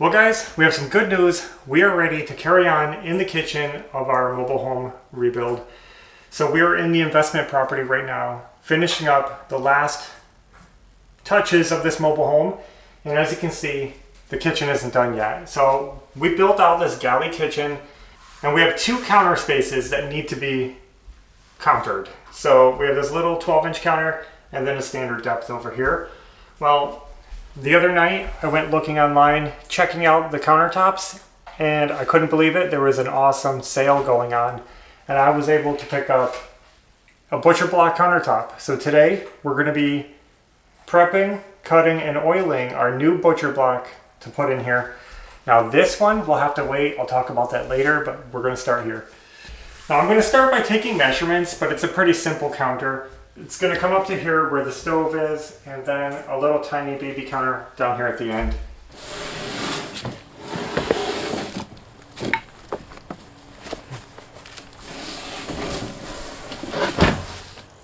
Well guys, we have some good news. We are ready to carry on in the kitchen of our mobile home rebuild. So we are in the investment property right now, finishing up the last touches of this mobile home. And as you can see, the kitchen isn't done yet. So we built out this galley kitchen and we have two counter spaces that need to be countered. So we have this little 12-inch counter and then a standard depth over here. Well, the other night I went looking online, checking out the countertops, and I couldn't believe it. There was an awesome sale going on and I was able to pick up a Butcherblock countertop. So today we're going to be prepping, cutting, and oiling our new Butcherblock to put in here. Now this one will have to wait. I'll talk about that later, but we're going to start here. Now I'm going to start by taking measurements, but it's a pretty simple counter. It's going to come up to here where the stove is, and then a little tiny baby counter down here at the end.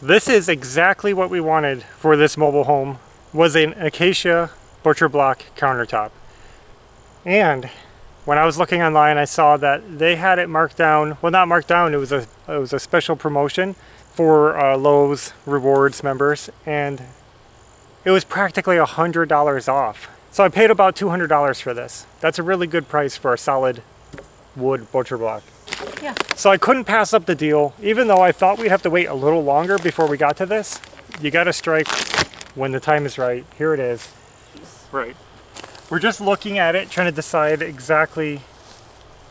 This is exactly what we wanted for this mobile home, was an Acacia Butcherblock countertop. And when I was looking online, I saw that they had it marked down. Well, not marked down, it was a special promotion for Lowe's Rewards members, and it was practically $100 off. So I paid about $200 for this. That's a really good price for a solid wood Butcherblock. Yeah. So I couldn't pass up the deal, even though I thought we'd have to wait a little longer before we got to this. You gotta strike when the time is right. Here it is. Right. We're just looking at it, trying to decide exactly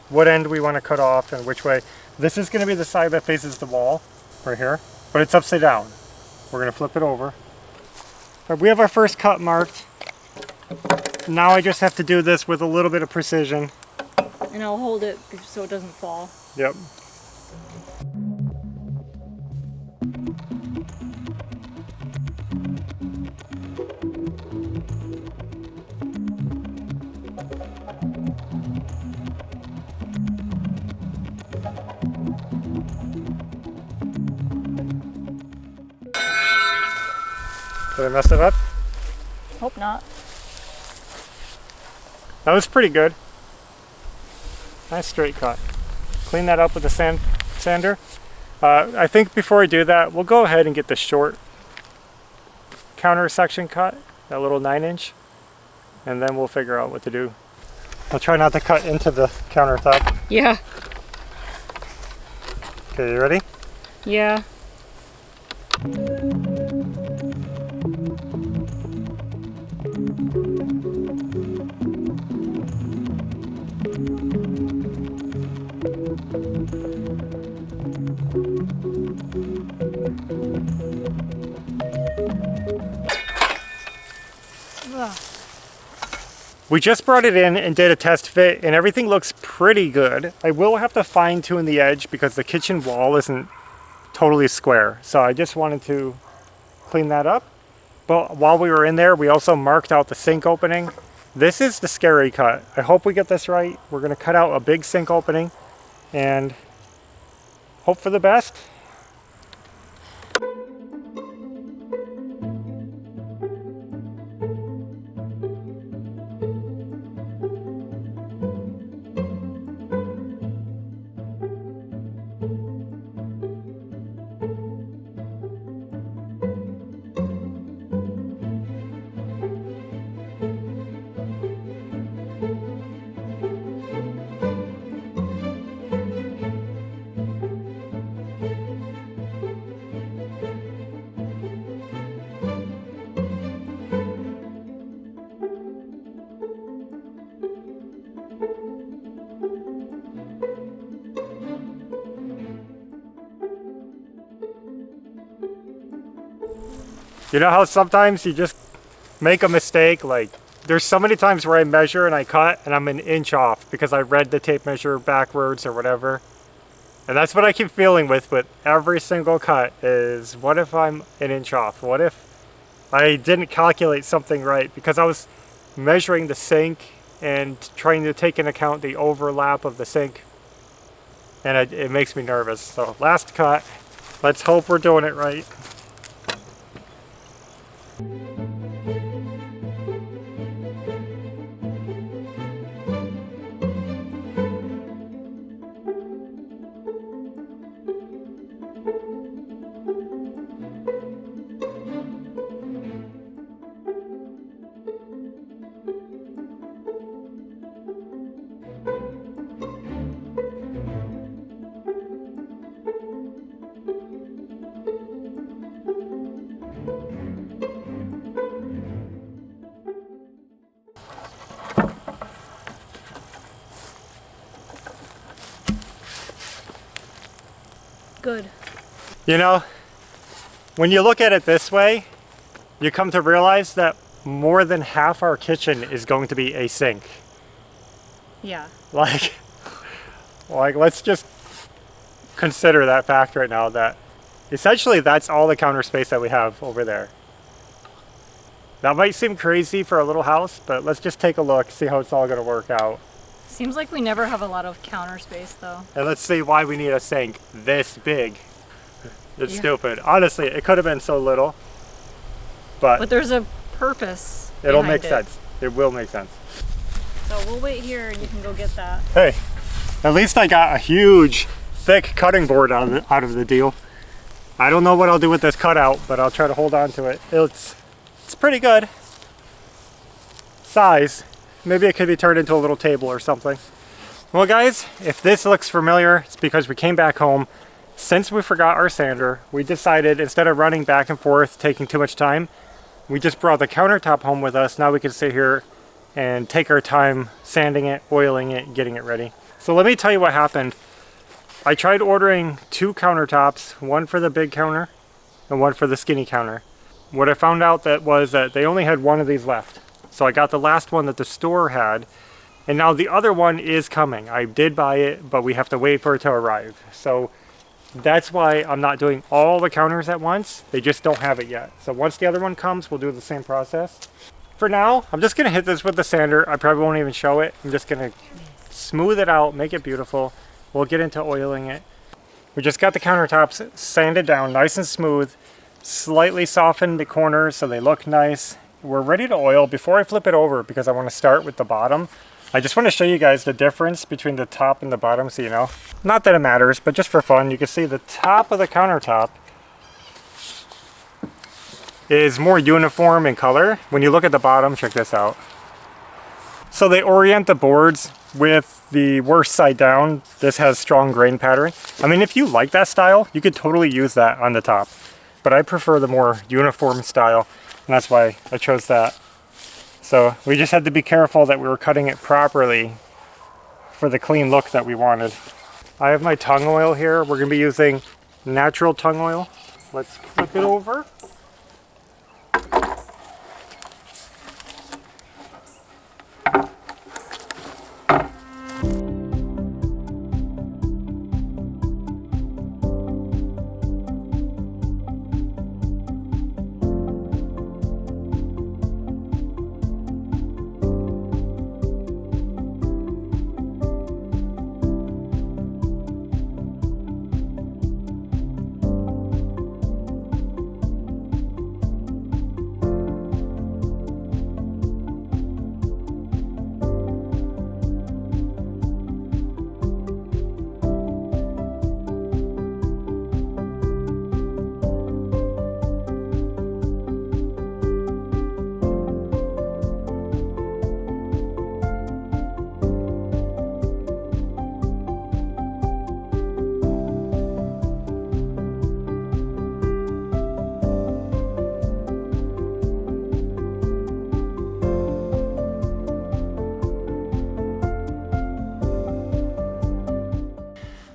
what end we want to cut off and which way. This is going to be the side that faces the wall, right here, but it's upside down. We're going to flip it over. But we have our first cut marked. Now I just have to do this with a little bit of precision. And I'll hold it so it doesn't fall. Yep. Did I mess it up? Hope not. That was pretty good. Nice straight cut. Clean that up with a sander. I think before I do that, we'll go ahead and get the short counter section cut, that little 9-inch, and then we'll figure out what to do. I'll try not to cut into the countertop. Yeah. Okay, you ready? Yeah. We just brought it in and did a test fit and everything looks pretty good. I will have to fine tune the edge because the kitchen wall isn't totally square. So I just wanted to clean that up. But while we were in there, we also marked out the sink opening. This is the scary cut. I hope we get this right. We're going to cut out a big sink opening and hope for the best. You know how sometimes you just make a mistake? Like, there's so many times where I measure and I cut and I'm an inch off because I read the tape measure backwards or whatever. And that's what I keep feeling with every single cut is, what if I'm an inch off? What if I didn't calculate something right? Because I was measuring the sink and trying to take into account the overlap of the sink. And it makes me nervous. So last cut, let's hope we're doing it right. Good. You know, when you look at it this way, you come to realize that more than half our kitchen is going to be a sink. Yeah. Like let's just consider that fact right now, that essentially that's all the counter space that we have over there. That might seem crazy for a little house, but let's just take a look, see how it's all going to work out. Seems like we never have a lot of counter space though. And let's see why we need a sink this big. It's Yeah. stupid. Honestly, it could have been so little, But there's a purpose. it'll behind make sense. It will make sense. So we'll wait here and you can go get that. Hey, at least I got a huge, thick cutting board out of the deal. I don't know what I'll do with this cutout, but I'll try to hold on to it. It's pretty good size. Maybe it could be turned into a little table or something. Well guys, if this looks familiar, it's because we came back home. Since we forgot our sander, we decided instead of running back and forth, taking too much time, we just brought the countertop home with us. Now we can sit here and take our time sanding it, oiling it, getting it ready. So let me tell you what happened. I tried ordering 2 countertops, one for the big counter and one for the skinny counter. What I found out was that they only had one of these left. So I got the last one that the store had, and now the other one is coming. I did buy it, but we have to wait for it to arrive. So that's why I'm not doing all the counters at once. They just don't have it yet. So once the other one comes, we'll do the same process. For now, I'm just gonna hit this with the sander. I probably won't even show it. I'm just gonna smooth it out, make it beautiful. We'll get into oiling it. We just got the countertops sanded down nice and smooth, slightly softened the corners so they look nice. We're ready to oil. Before I flip it over, because I want to start with the bottom, I just want to show you guys the difference between the top and the bottom, so you know. Not that it matters, but just for fun, you can see the top of the countertop is more uniform in color. When you look at the bottom, check this out. So they orient the boards with the worst side down. This has strong grain pattern. I mean, if you like that style, you could totally use that on the top. But I prefer the more uniform style, and that's why I chose that. So we just had to be careful that we were cutting it properly for the clean look that we wanted. I have my tung oil here. We're gonna be using natural tung oil. Let's flip it over.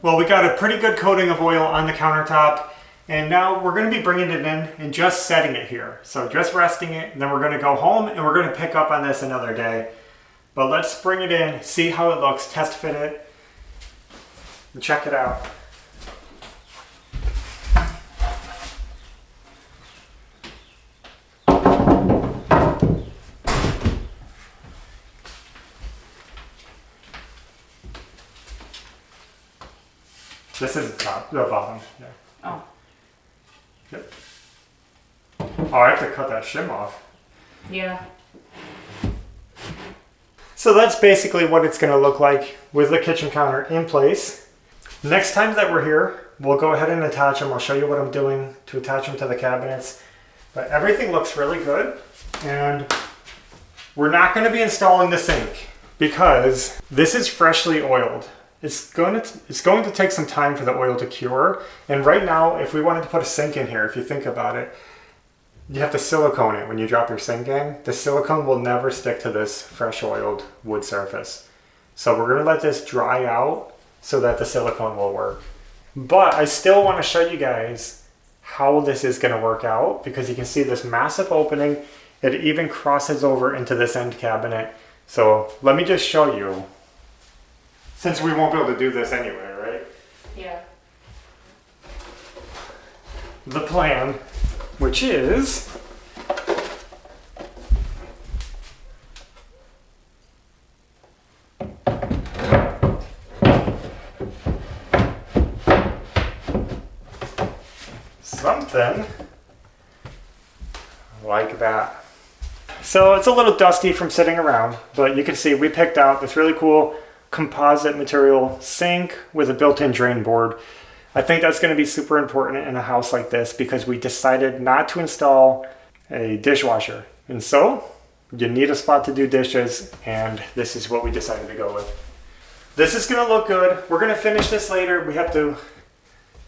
Well, we got a pretty good coating of oil on the countertop, and now we're going to be bringing it in and just setting it here. So just resting it, and then we're going to go home and we're going to pick up on this another day. But let's bring it in, see how it looks, test fit it, and check it out. This is the top, the bottom. Yeah. Oh. Yep. Oh, I have to cut that shim off. Yeah. So that's basically what it's going to look like with the kitchen counter in place. Next time that we're here, we'll go ahead and attach them. I'll show you what I'm doing to attach them to the cabinets. But everything looks really good. And we're not going to be installing the sink because this is freshly oiled. It's going to take some time for the oil to cure. And right now, if we wanted to put a sink in here, if you think about it, you have to silicone it when you drop your sink in. The silicone will never stick to this fresh oiled wood surface. So we're going to let this dry out so that the silicone will work. But I still want to show you guys how this is going to work out, because you can see this massive opening. It even crosses over into this end cabinet. So let me just show you, since we won't be able to do this anyway, right? Yeah. The plan, which is something like that. So it's a little dusty from sitting around, but you can see we picked out this really cool composite material sink with a built-in drain board. I think that's going to be super important in a house like this, because we decided not to install a dishwasher. And so you need a spot to do dishes, and this is what we decided to go with. This is going to look good. We're going to finish this later. We have to,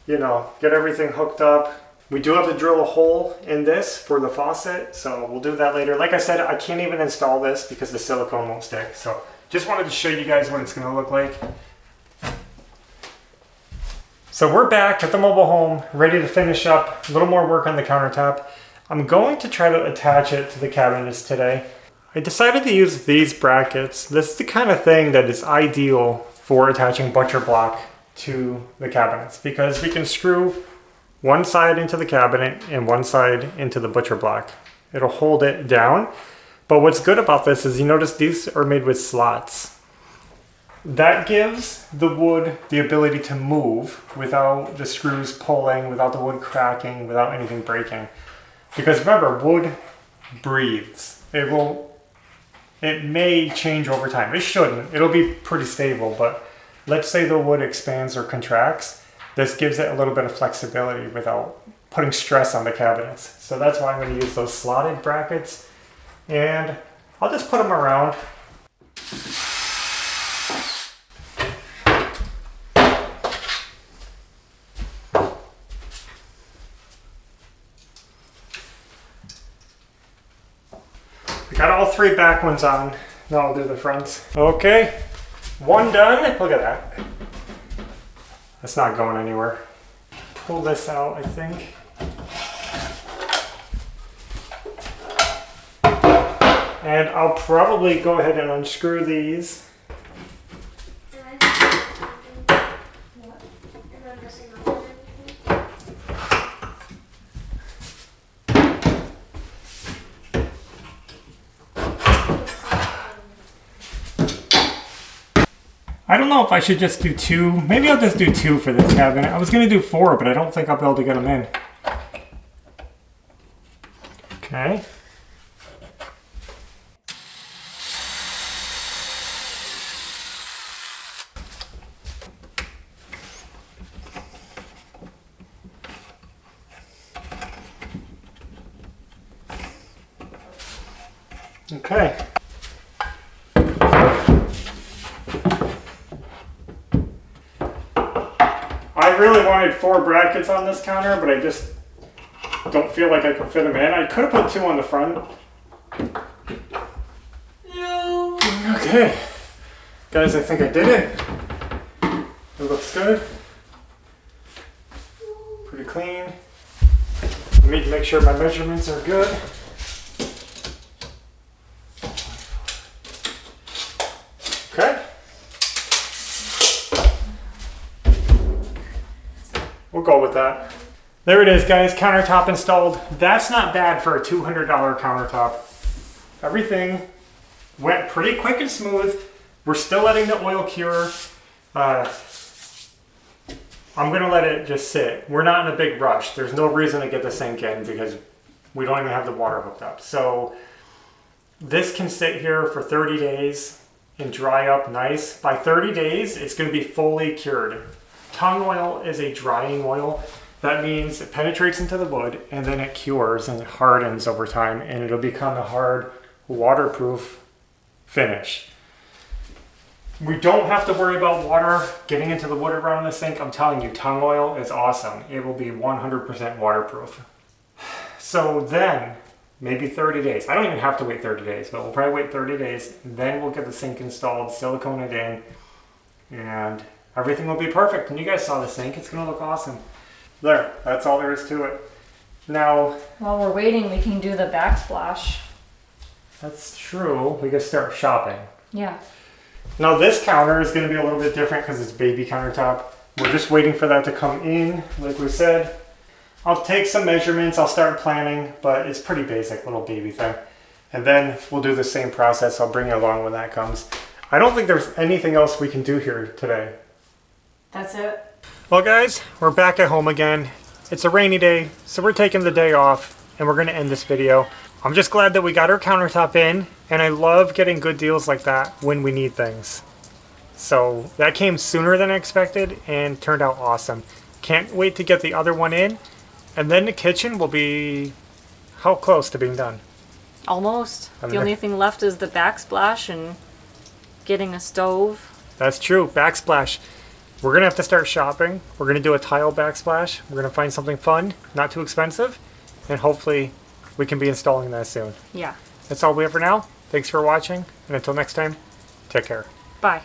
get everything hooked up. We do have to drill a hole in this for the faucet, so we'll do that later. Like I said, I can't even install this because the silicone won't stick. So just wanted to show you guys what it's going to look like. So we're back at the mobile home, ready to finish up a little more work on the countertop. I'm going to try to attach it to the cabinets today. I decided to use these brackets. This is the kind of thing that is ideal for attaching Butcherblock to the cabinets, because we can screw one side into the cabinet and one side into the Butcherblock. It'll hold it down. But what's good about this is, you notice these are made with slots. That gives the wood the ability to move without the screws pulling, without the wood cracking, without anything breaking. Because remember, wood breathes. It may change over time. It shouldn't. It'll be pretty stable, but let's say the wood expands or contracts. This gives it a little bit of flexibility without putting stress on the cabinets. So that's why I'm going to use those slotted brackets, and I'll just put them around. I got all three back ones on. Now I'll do the fronts. Okay, one done. Look at that. That's not going anywhere. Pull this out, I think. And I'll probably go ahead and unscrew these. I don't know if I should just do two. Maybe I'll just do two for this cabinet. I was going to do four, but I don't think I'll be able to get them in. Okay. Okay. I really wanted 4 brackets on this counter, but I just don't feel like I could fit them in. I could have put 2 on the front. No. Okay. Guys, I think I did it. It looks good. Pretty clean. Let me make sure my measurements are good. Okay. We'll go with that. There it is, guys. Countertop installed. That's not bad for a $200 countertop. Everything went pretty quick and smooth. We're still letting the oil cure. I'm going to let it just sit. We're not in a big rush. There's no reason to get the sink in because we don't even have the water hooked up. So this can sit here for 30 days and dry up nice. By 30 days, it's going to be fully cured. Tung oil is a drying oil. That means it penetrates into the wood and then it cures and it hardens over time, and it'll become a hard, waterproof finish. We don't have to worry about water getting into the wood around the sink. I'm telling you, tung oil is awesome. It will be 100% waterproof. So then, maybe 30 days. I don't even have to wait 30 days, but we'll probably wait 30 days. Then we'll get the sink installed, silicone it in, and everything will be perfect. And you guys saw the sink. It's going to look awesome. There, that's all there is to it. Now, While we're waiting, we can do the backsplash. that's true. We can start shopping. Yeah. Now this counter is going to be a little bit different because it's baby countertop. We're just waiting for that to come in, like we said. I'll take some measurements, I'll start planning, but it's pretty basic, little baby thing. And then we'll do the same process. I'll bring you along when that comes. I don't think there's anything else we can do here today. That's it. Well guys, we're back at home again. It's a rainy day, so we're taking the day off and we're going to end this video. I'm just glad that we got our countertop in, and I love getting good deals like that when we need things. So that came sooner than expected and turned out awesome. Can't wait to get the other one in, and then the kitchen will be how close to being done? Almost. The only thing left is the backsplash and getting a stove. That's true, backsplash. We're going to have to start shopping. We're going to do a tile backsplash. We're going to find something fun, not too expensive, and hopefully we can be installing that soon. Yeah. That's all we have for now. Thanks for watching, and until next time, take care. Bye.